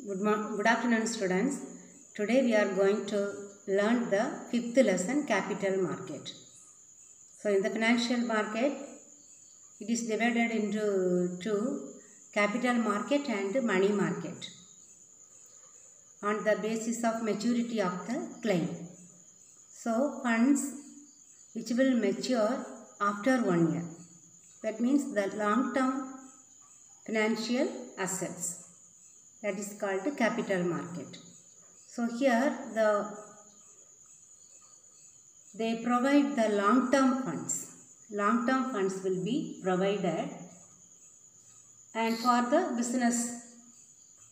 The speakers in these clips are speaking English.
Good afternoon, students. Today we are going to learn the fifth lesson, capital market. So in the financial market, it is divided into two, capital market and money market, on the basis of maturity of the claim. So funds which will mature after 1 year. That means the long-term financial assets. That is called the capital market. So here they provide the long-term funds. Long-term funds will be provided and for the business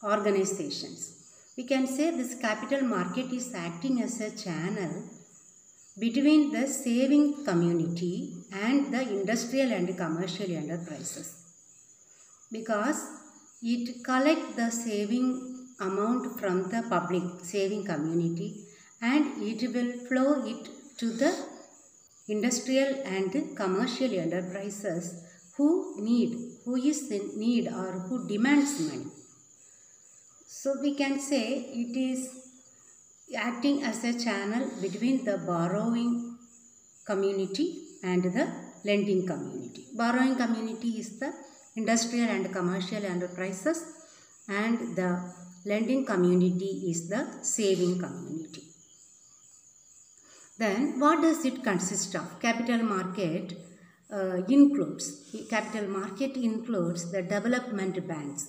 organizations. We can say this capital market is acting as a channel between the saving community and the industrial and commercial enterprises, because it collects the saving amount from the public saving community and it will flow it to the industrial and commercial enterprises who is in need or who demands money. So we can say it is acting as a channel between the borrowing community and the lending community. Borrowing community is the industrial and commercial enterprises, and the lending community is the saving community. Then what does it consist of? Capital market includes the development banks.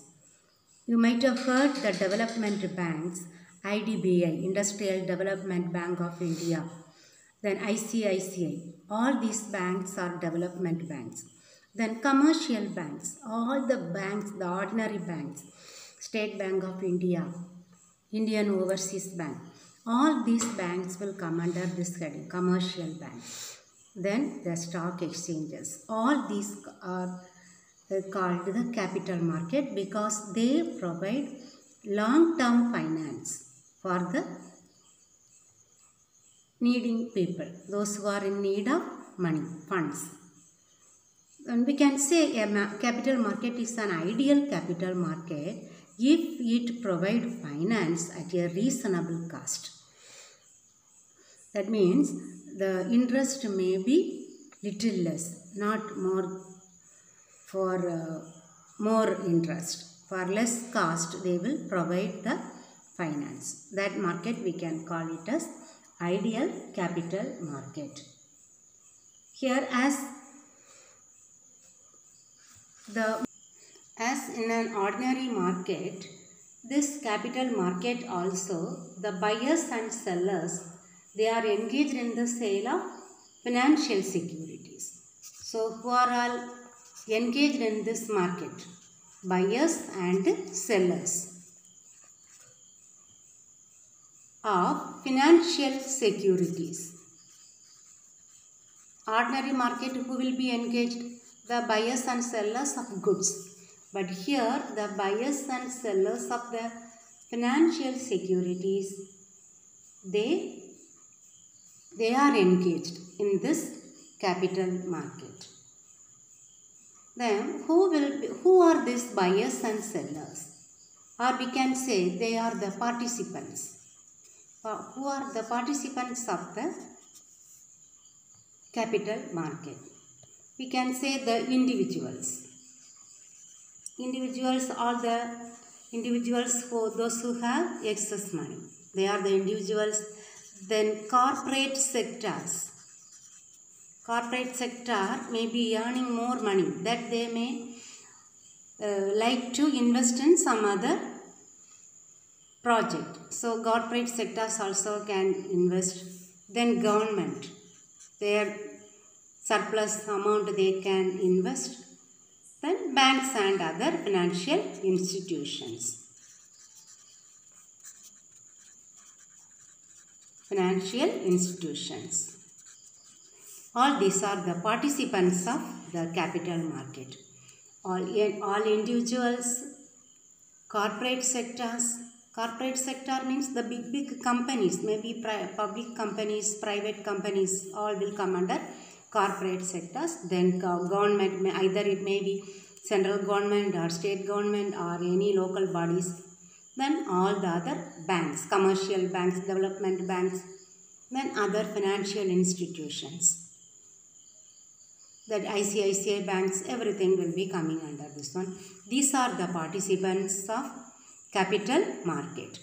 You might have heard the development banks, IDBI, Industrial Development Bank of India, then ICICI. All these banks are development banks. Then commercial banks, all the banks, the ordinary banks, State Bank of India, Indian Overseas Bank, all these banks will come under this heading, commercial banks. Then the stock exchanges, all these are called the capital market because they provide long-term finance for the needing people, those who are in need of money, funds. And we can say a capital market is an ideal capital market if it provides finance at a reasonable cost. That means the interest may be little less, not more for more interest. For less cost, they will provide the finance. That market we can call it as ideal capital market. Here as in an ordinary market, this capital market also, the buyers and sellers, they are engaged in the sale of financial securities. So who are all engaged in this market? Buyers and sellers of financial securities. Ordinary market, who will be engaged? The buyers and sellers of goods. But here the buyers and sellers of the financial securities, they are engaged in this capital market. Then who are these buyers and sellers? Or we can say they are the participants. Who are the participants of the capital market? We can say the individuals. Individuals are the individuals those who have excess money. They are the individuals. Then corporate sectors. Corporate sector may be earning more money that they may like to invest in some other project. So corporate sectors also can invest. Then government, their surplus amount they can invest. Then banks and other financial institutions. Financial institutions. All these are the participants of the capital market. All individuals, corporate sectors. Corporate sector means the big companies, maybe public companies, private companies, all will come under corporate sectors. Then government, either it may be central government or state government or any local bodies. then all the other banks, commercial banks, development banks, then other financial institutions. That ICICI banks, everything will be coming under this one. These are the participants of capital market.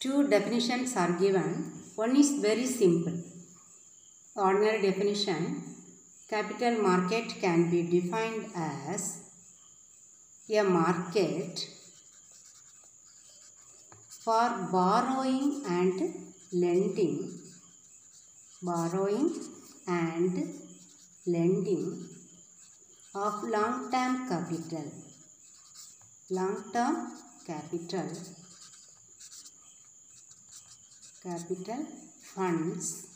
Two definitions are given. One is very simple. Ordinary definition, capital market can be defined as a market for borrowing and lending of long-term capital funds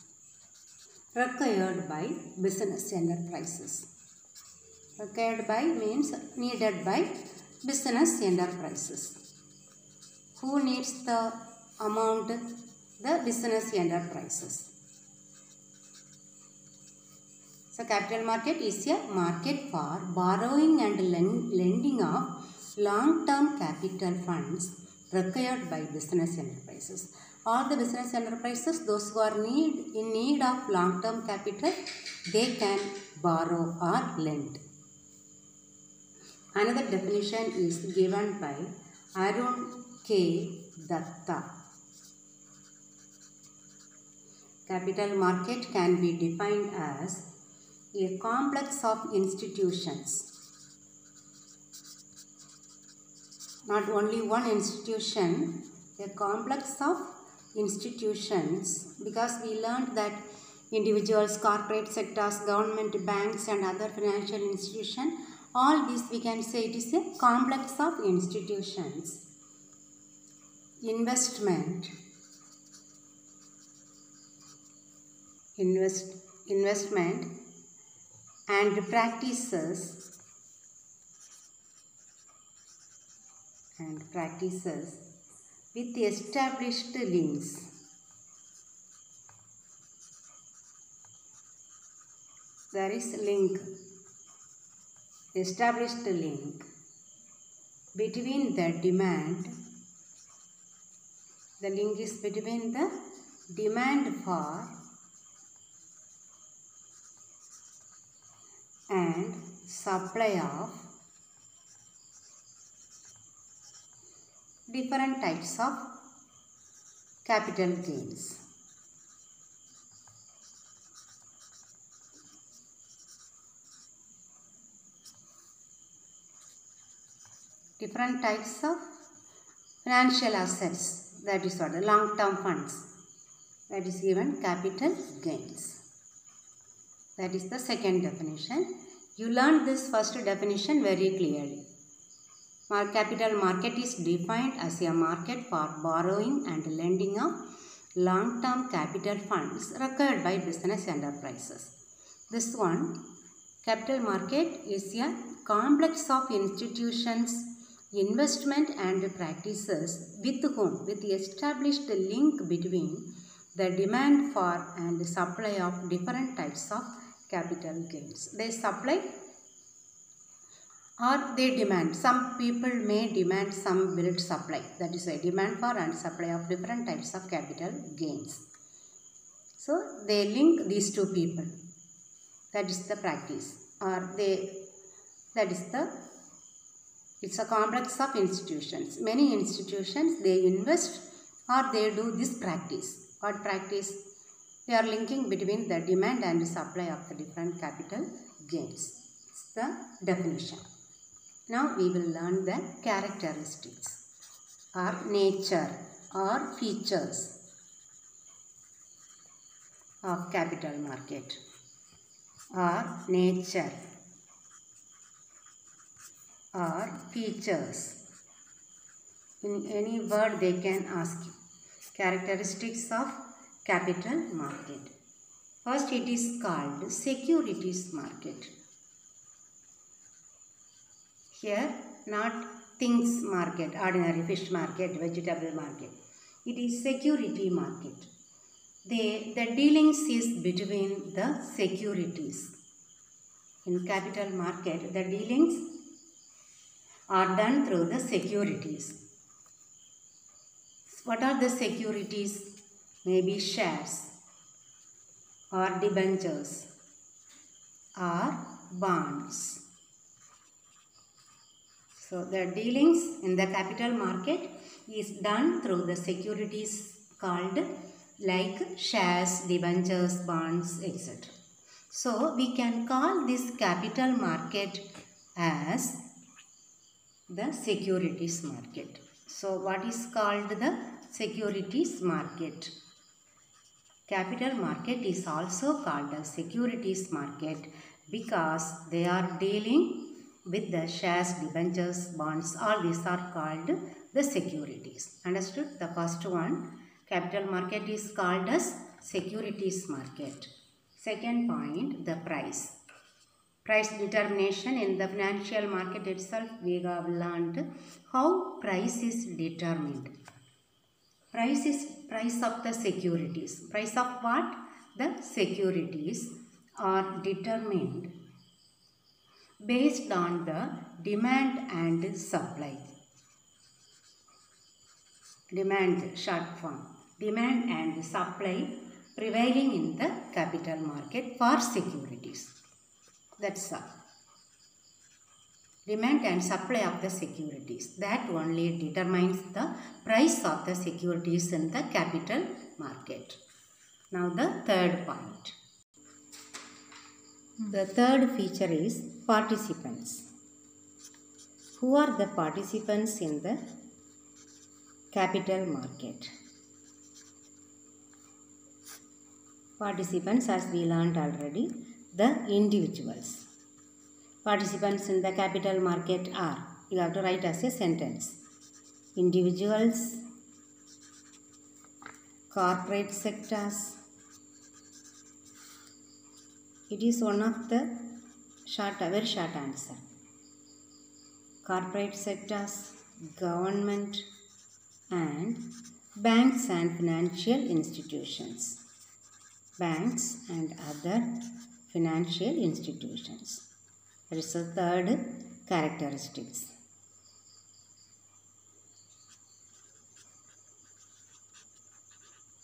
required by business enterprises. Required by means needed by business enterprises. Who needs the amount? The business enterprises. So, capital market is a market for borrowing and lending of long-term capital funds required by business enterprises. All the business enterprises, those who are in need of long-term capital, they can borrow or lend. Another definition is given by Arun K. Datta. Capital market can be defined as a complex of institutions. Not only one institution, a complex of institutions, because we learned that individuals, corporate sectors, government, banks and other financial institutions, all this we can say it is a complex of institutions. Investment and practices with established links. There is established link between the demand. The link is between the demand for and supply of different types of capital gains. Different types of financial assets, that is what, long-term funds, that is given capital gains. That is the second definition. You learned this first definition very clearly. Capital market is defined as a market for borrowing and lending of long-term capital funds required by business enterprises. This one, capital market is a complex of institutions, investment and practices with whom? With the established link between the demand for and supply of different types of capital gains. They supply or they demand. Some people may demand, some will supply. That is a demand for and supply of different types of capital gains. So they link these two people. That is the practice. Or it's a complex of institutions. Many institutions, they invest or they do this practice. What practice? They are linking between the demand and supply of the different capital gains. It's the definition. Now we will learn the characteristics or nature or features of capital market or nature or features. In any word they can ask you. Characteristics of capital market. First, it is called securities market. Here, not things market, ordinary fish market, vegetable market. It is security market. The dealings is between the securities. in capital market, the dealings are done through the securities. What are the securities? Maybe shares or debentures or bonds. So the dealings in the capital market is done through the securities called like shares, debentures, bonds, etc. So we can call this capital market as the securities market. So what is called the securities market? Capital market is also called a securities market because they are dealing with the shares, debentures, bonds. All these are called the securities. Understood? The first one, capital market is called as securities market. Second point, the price. Price determination in the financial market itself, we have learned how price is determined. Price is price of the securities. Price of what? The securities are determined based on the demand and supply. Demand, short form. Demand and supply prevailing in the capital market for securities. That's all. Demand and supply of the securities. That only determines the price of the securities in the capital market. Now the third point. The third feature is participants. Who are the participants in the capital market? Participants, as we learned already, the individuals. Participants in the capital market are, you have to write as a sentence. Individuals, corporate sectors. It is one of the very short answer. Corporate sectors, government, and banks and financial institutions. Banks and other financial institutions. That is the third characteristics.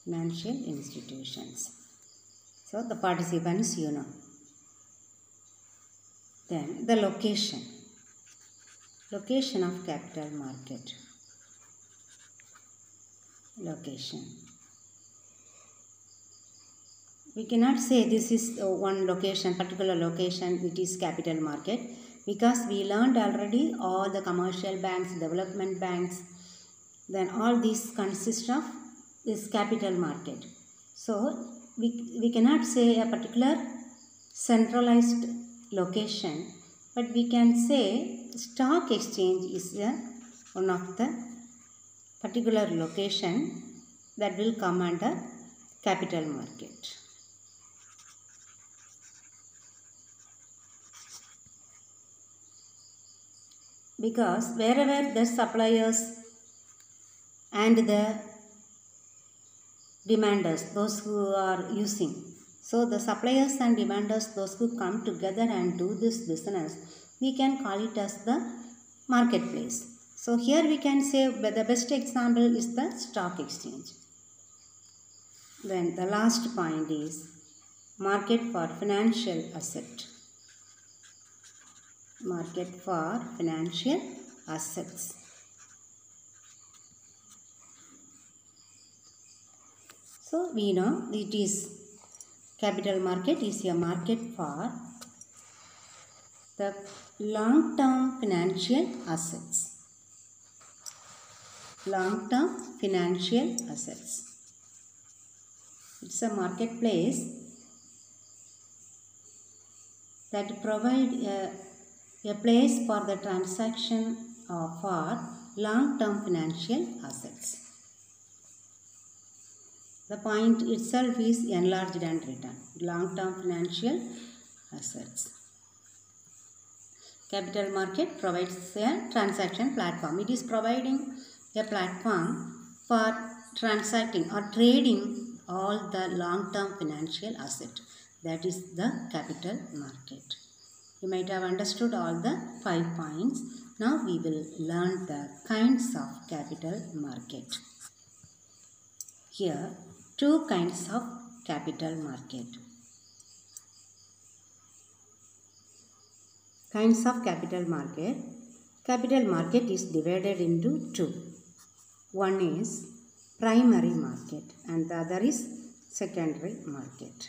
Financial institutions. So the participants you know. Then the location. Location of capital market. Location. We cannot say this is one location, particular location, it is capital market, because we learned already all the commercial banks, development banks, then all these consist of this capital market. So we cannot say a particular centralized location, but we can say stock exchange is one of the particular location that will come under capital market. Because wherever the suppliers and the demanders, those who are using, so the suppliers and demanders, those who come together and do this business, we can call it as the marketplace. So here we can say the best example is the stock exchange. Then the last point is market for financial asset. Market for financial assets. So we know it is capital market is a market for the long-term financial assets. Long-term financial assets. It's a marketplace that provide a place for the transaction for long-term financial assets. The point itself is enlarged and written. Long-term financial assets. Capital market provides a transaction platform. It is providing a platform for transacting or trading all the long-term financial asset. That is the capital market. You might have understood all the 5 points. Now we will learn the kinds of capital market. Here, 2 kinds of capital market. Kinds of capital market. Capital market is divided into 2. One is primary market and the other is secondary market.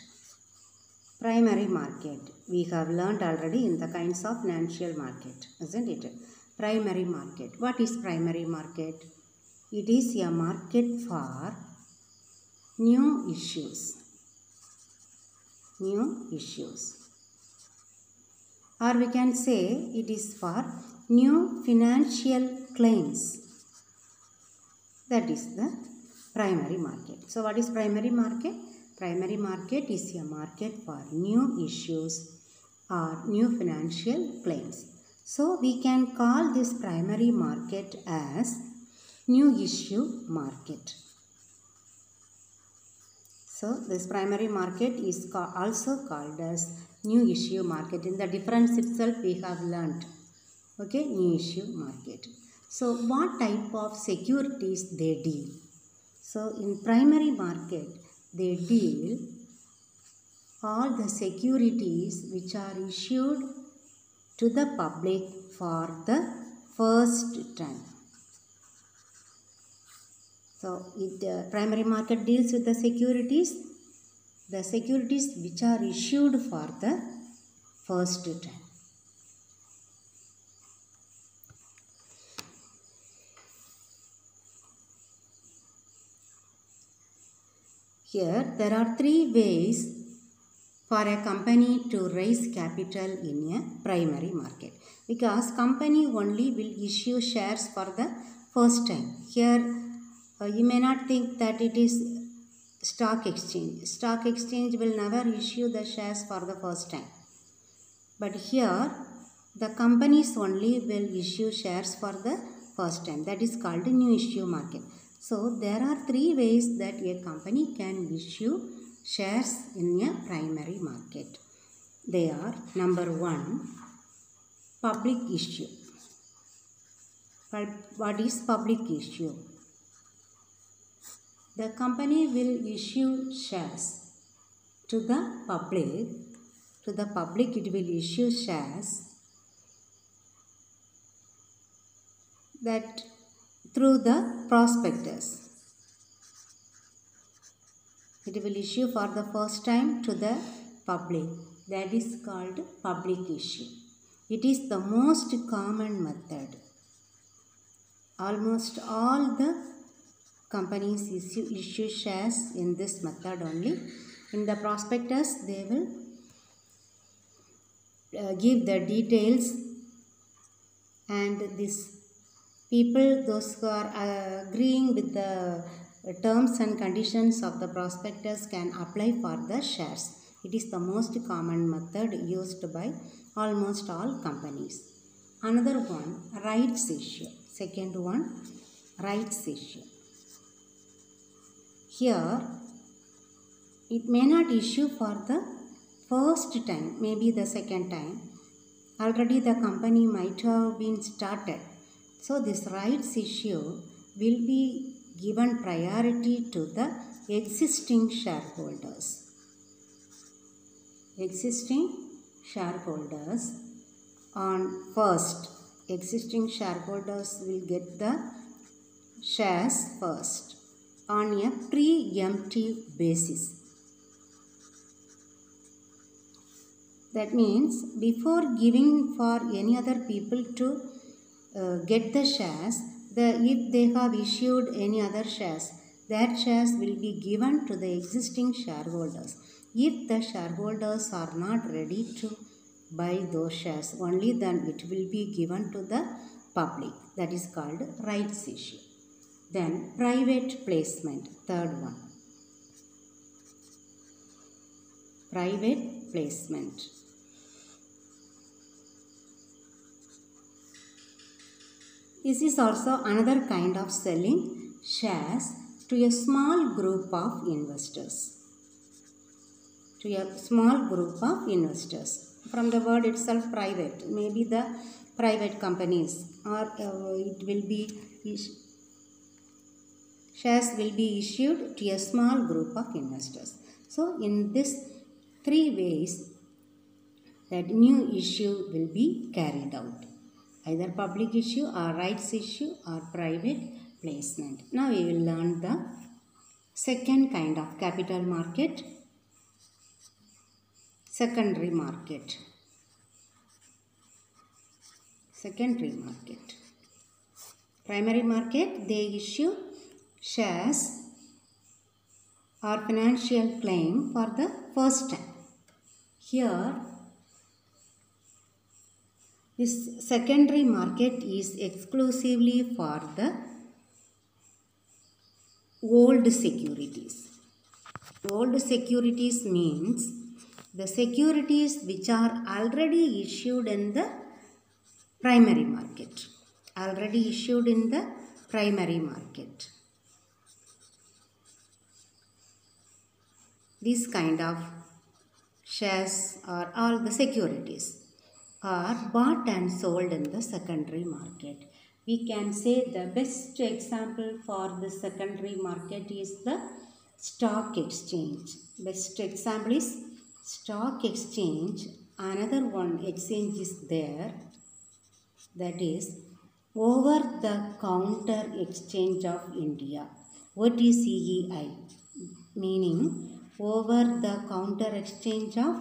Primary market we have learned already in the kinds of financial market, isn't it? Primary market. What is primary market? It is a market for new issues. New issues. Or we can say it is for new financial claims. That is the primary market. So what is primary market? Primary market is a market for new issues or new financial claims. So we can call this primary market as new issue market. So this primary market is also called as new issue market. In the difference itself we have learnt. Okay, new issue market. So what type of securities they deal? So in primary market they deal all the securities which are issued to the public for the first time. So primary market deals with the securities which are issued for the first time. Here there are 3 ways for a company to raise capital in a primary market, because company only will issue shares for the first time. Here you may not think that it is stock exchange. Stock exchange will never issue the shares for the first time. But here the companies only will issue shares for the first time. That is called new issue market. So there are 3 ways that a company can issue shares in a primary market. They are: number 1, public issue. What is public issue? The company will issue shares to the public. To the public it will issue shares that through the prospectus. It will issue for the first time to the public. That is called public issue. It is the most common method. Almost all the companies issue shares in this method only. In the prospectus they will give the details, and these people, those who are agreeing with the terms and conditions of the prospectus, can apply for the shares. It is the most common method used by almost all companies. Another one, rights issue. Second one, rights issue. Here it may not issue for the first time, maybe the second time. Already the company might have been started. So this rights issue will be given priority to the existing shareholders. Existing shareholders on first. Existing shareholders will get the shares first on a preemptive basis. That means before giving for any other people to get the shares, if they have issued any other shares, that shares will be given to the existing shareholders. If the shareholders are not ready to buy those shares, only then it will be given to the public. That is called rights issue. Then private placement, third one. Private placement. This is also another kind of selling shares to a small group of investors. To a small group of investors. from the word itself private, maybe the private companies, or it will be shares will be issued to a small group of investors. So in this three ways that new issue will be carried out, either public issue or rights issue or private placement. Now we will learn the second kind of capital market, secondary market. Secondary market. Primary market, they issue shares or financial claim for the first time. Here, this secondary market is exclusively for the old securities. Old securities means the securities which are already issued in the primary market. Already issued in the primary market. These kind of shares or all the securities are bought and sold in the secondary market. We can say the best example for the secondary market is the stock exchange. Best example is stock exchange. Another one exchange is there, that is over the counter exchange of India, OTCEI, meaning over the counter exchange of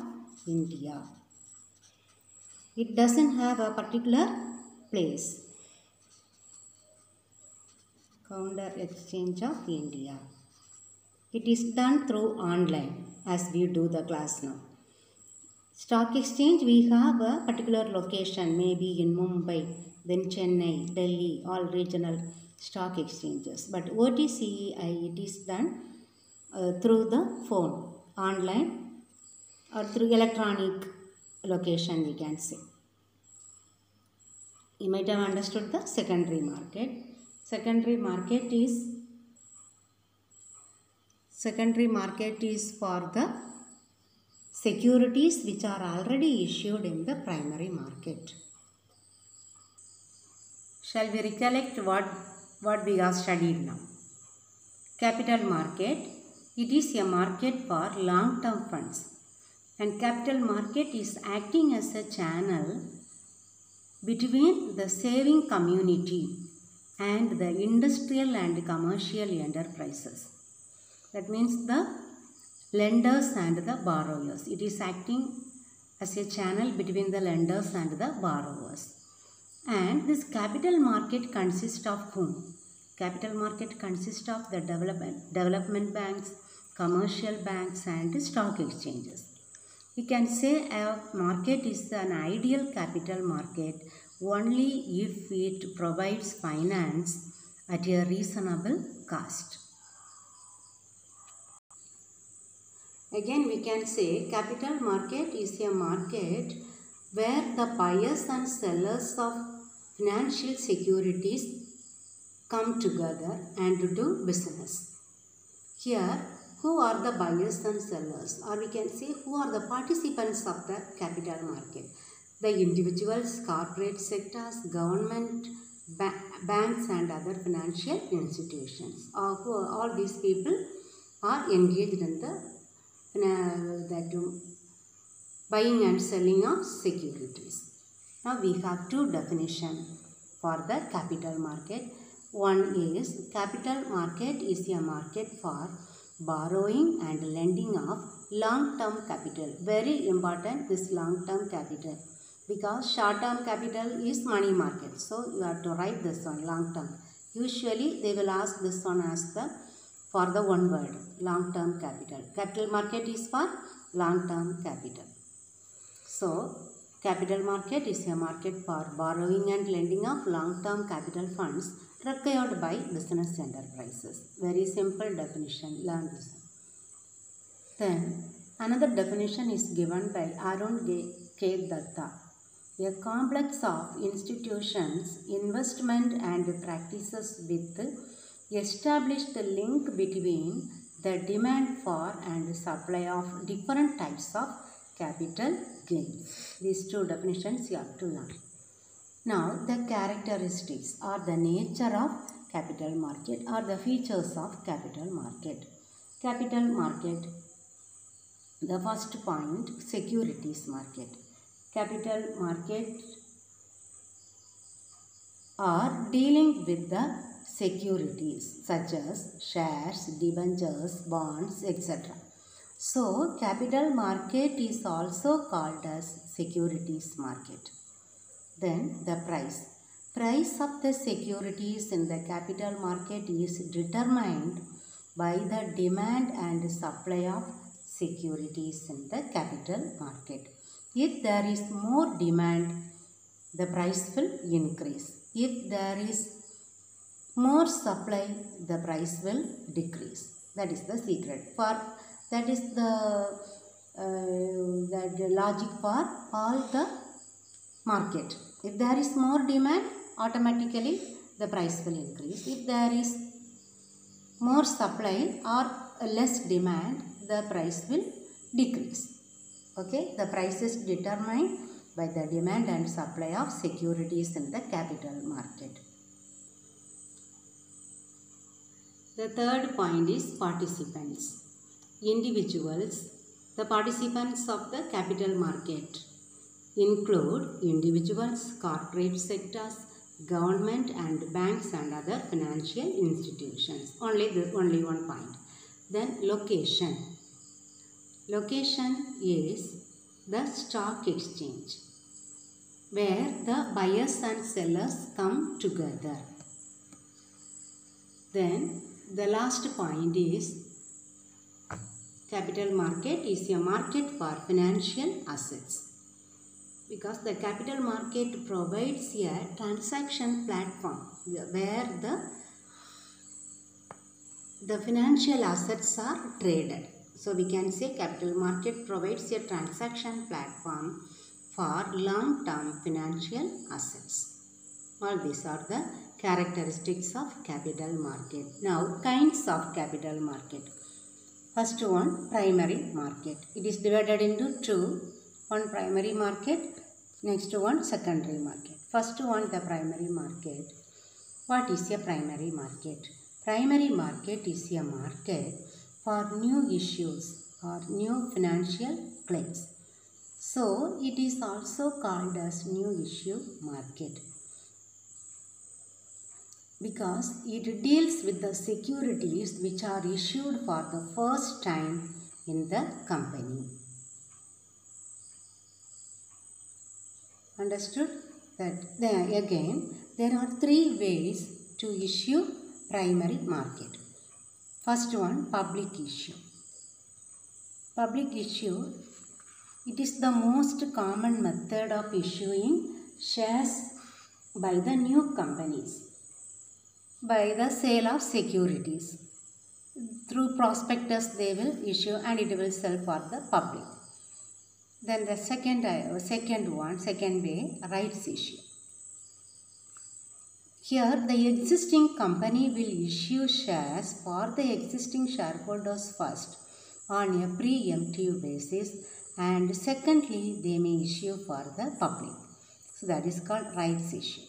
India. It doesn't have a particular place. Counter exchange of India. It is done through online as we do the class now. Stock exchange, we have a particular location, maybe in Mumbai, then Chennai, Delhi, all regional stock exchanges. But OTCEI, it is done through the phone, online or through electronic location, we can say. You might have understood the secondary market. Secondary market is for the securities which are already issued in the primary market. Shall we recollect what we have studied now? Capital market, it is a market for long-term funds, and capital market is acting as a channel between the saving community and the industrial and commercial enterprises. That means the lenders and the borrowers. It is acting as a channel between the lenders and the borrowers. And this capital market consists of whom? Capital market consists of the development banks, commercial banks and stock exchanges. We can say a market is an ideal capital market only if it provides finance at a reasonable cost. Again, we can say capital market is a market where the buyers and sellers of financial securities come together and do business. Here, who are the buyers and sellers, or we can say who are the participants of the capital market? The individuals, corporate sectors, government, banks and other financial institutions. All these people are engaged in the buying and selling of securities. Now we have two definitions for the capital market. One is capital market is a market for borrowing and lending of long-term capital. Very important, this long-term capital, because short-term capital is money market. So you have to write this one, long-term. Usually they will ask this one as for the one word, long-term capital. Capital market is for long-term capital. So capital market is a market for borrowing and lending of long-term capital funds required by business enterprises. Very simple definition, learn this. Then another definition is given by Arun K. Datta. A complex of institutions, investment and practices with established link between the demand for and supply of different types of capital gains. These two definitions you have to learn. Now the characteristics or the nature of capital market or the features of capital market. Capital market, the first point, securities market. Capital market are dealing with the securities such as shares, debentures, bonds, etc. So capital market is also called as securities market. Then the price. Price of the securities in the capital market is determined by the demand and supply of securities in the capital market. If there is more demand, the price will increase. If there is more supply, the price will decrease. That is the secret. That is the logic for all the market. If there is more demand, automatically the price will increase. If there is more supply or less demand, the price will decrease. Okay, the price is determined by the demand and supply of securities in the capital market. The third point is participants. Individuals. The participants of the capital market include individuals, corporate sectors, government and banks and other financial institutions. Only one point. Then location. Location is the stock exchange where the buyers and sellers come together. Then the last point is capital market is a market for financial assets. Because the capital market provides a transaction platform where the financial assets are traded. So we can say capital market provides a transaction platform for long-term financial assets. All these are the characteristics of capital market. Now kinds of capital market. First one, primary market. It is divided into two. One primary market, next one secondary market. First one, the primary market. What is a primary market? Primary market is a market for new issues or new financial claims. So it is also called as new issue market because it deals with the securities which are issued for the first time in the company. Understood? That there are three ways to issue primary market. First one, public issue. Public issue, it is the most common method of issuing shares by the new companies by the sale of securities. Through prospectus they will issue and it will sell for the public. Then the second way, rights issue. Here the existing company will issue shares for the existing shareholders first on a preemptive basis, and secondly they may issue for the public. So that is called rights issue.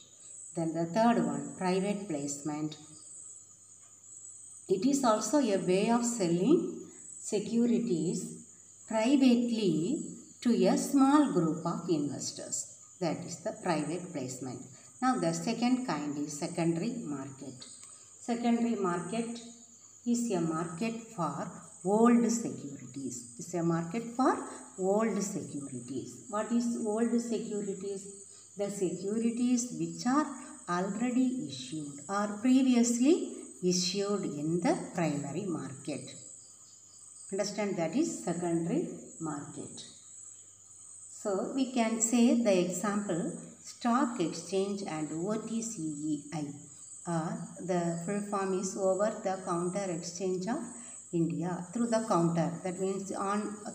Then the third one, private placement. It is also a way of selling securities privately to a small group of investors. That is the private placement. Now the second kind is secondary market. Secondary market is a market for old securities. It's a market for old securities. What is old securities? The securities which are already issued or previously issued in the primary market. Understand, that is secondary market. So we can say the example stock exchange and OTCEI. The full form is over the counter exchange of India. Through the counter, that means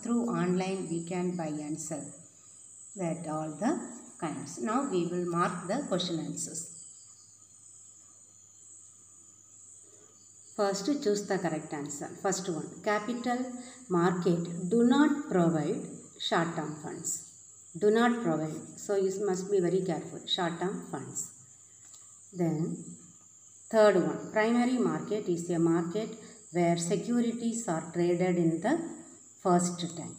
through online we can buy and sell. That all the kinds. Now we will mark the question answers. First, choose the correct answer. First one, capital market do not provide short-term funds. Do not provide. So you must be very careful. Short-term funds. Then third one, primary market is a market where securities are traded in the first time.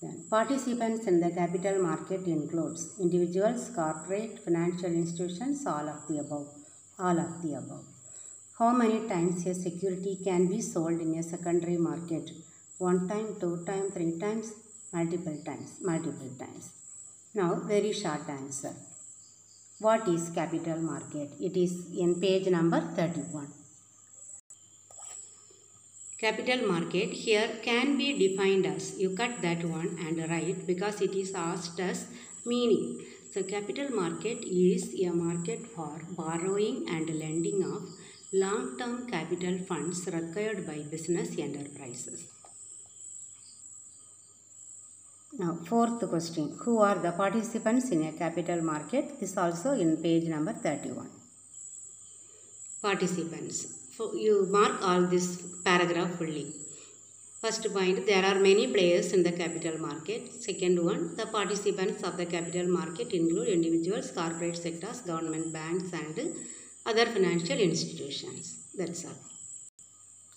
Then participants in the capital market includes individuals, corporate, financial institutions, all of the above. All of the above. How many times a security can be sold in a secondary market? 1 time, 2 times, 3 times, multiple times, multiple times. Now, very short answer. What is capital market? It is in page number 31. Capital market here can be defined as, you cut that one and write because it is asked as meaning. So, capital market is a market for borrowing and lending of long-term capital funds required by business enterprises. Now, fourth question. Who are the participants in a capital market? This also in page number 31. Participants. So, you mark all this paragraph fully. First point, there are many players in the capital market. Second one, the participants of the capital market include individuals, corporate sectors, government banks and other financial institutions. That's all.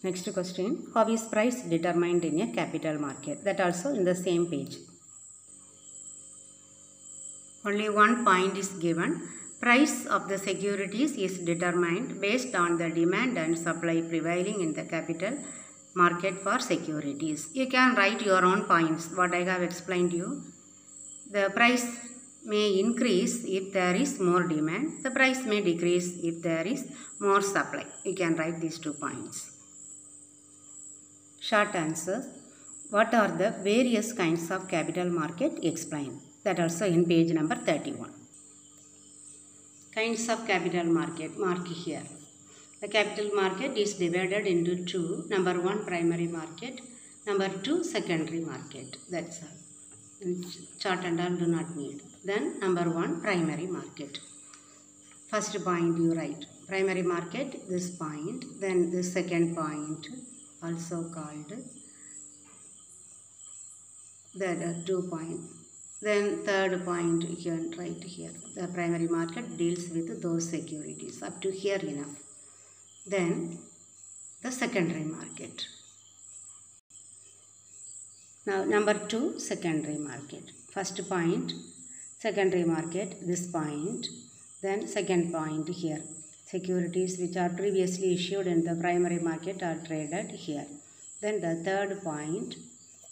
Next question, how is price determined in a capital market? That also in the same page. Only one point is given. Price of the securities is determined based on the demand and supply prevailing in the capital market for securities. You can write your own points, what I have explained to you. The price may increase if there is more demand. The price may decrease if there is more supply. You can write these 2 points. Short answers. What are the various kinds of capital market? Explain. That also in page number 31. Kinds of capital market. Mark here. The capital market is divided into 2. Number 1, primary market. Number 2, secondary market. That's all. And chart and all do not need. Then number 1, primary market. First point you write. Primary market, this point. Then this second point, also called the 2 point. Then third point you can write here. The primary market deals with those securities. Up to here enough. Then the secondary market. Now number 2, secondary market. First point, secondary market, this point. Then second point here. Securities which are previously issued in the primary market are traded here. Then the third point,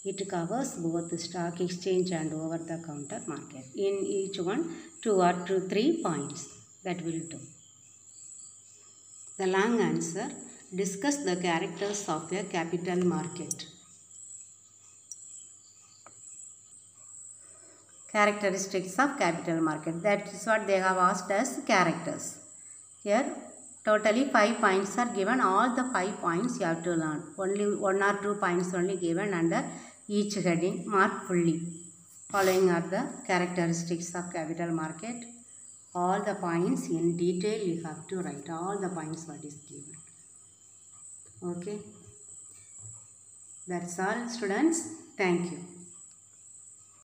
it covers both the stock exchange and over-the-counter market. In each one, 2 or 3 points. That will do. The long answer, discuss the characters of a capital market. Characteristics of capital market. That is what they have asked as characters. Here, totally 5 points are given. All the 5 points you have to learn. Only 1 or 2 points only given under each heading. Mark fully. Following are the characteristics of capital market. All the points in detail you have to write. All the points what is given. Okay. That's all, students. Thank you.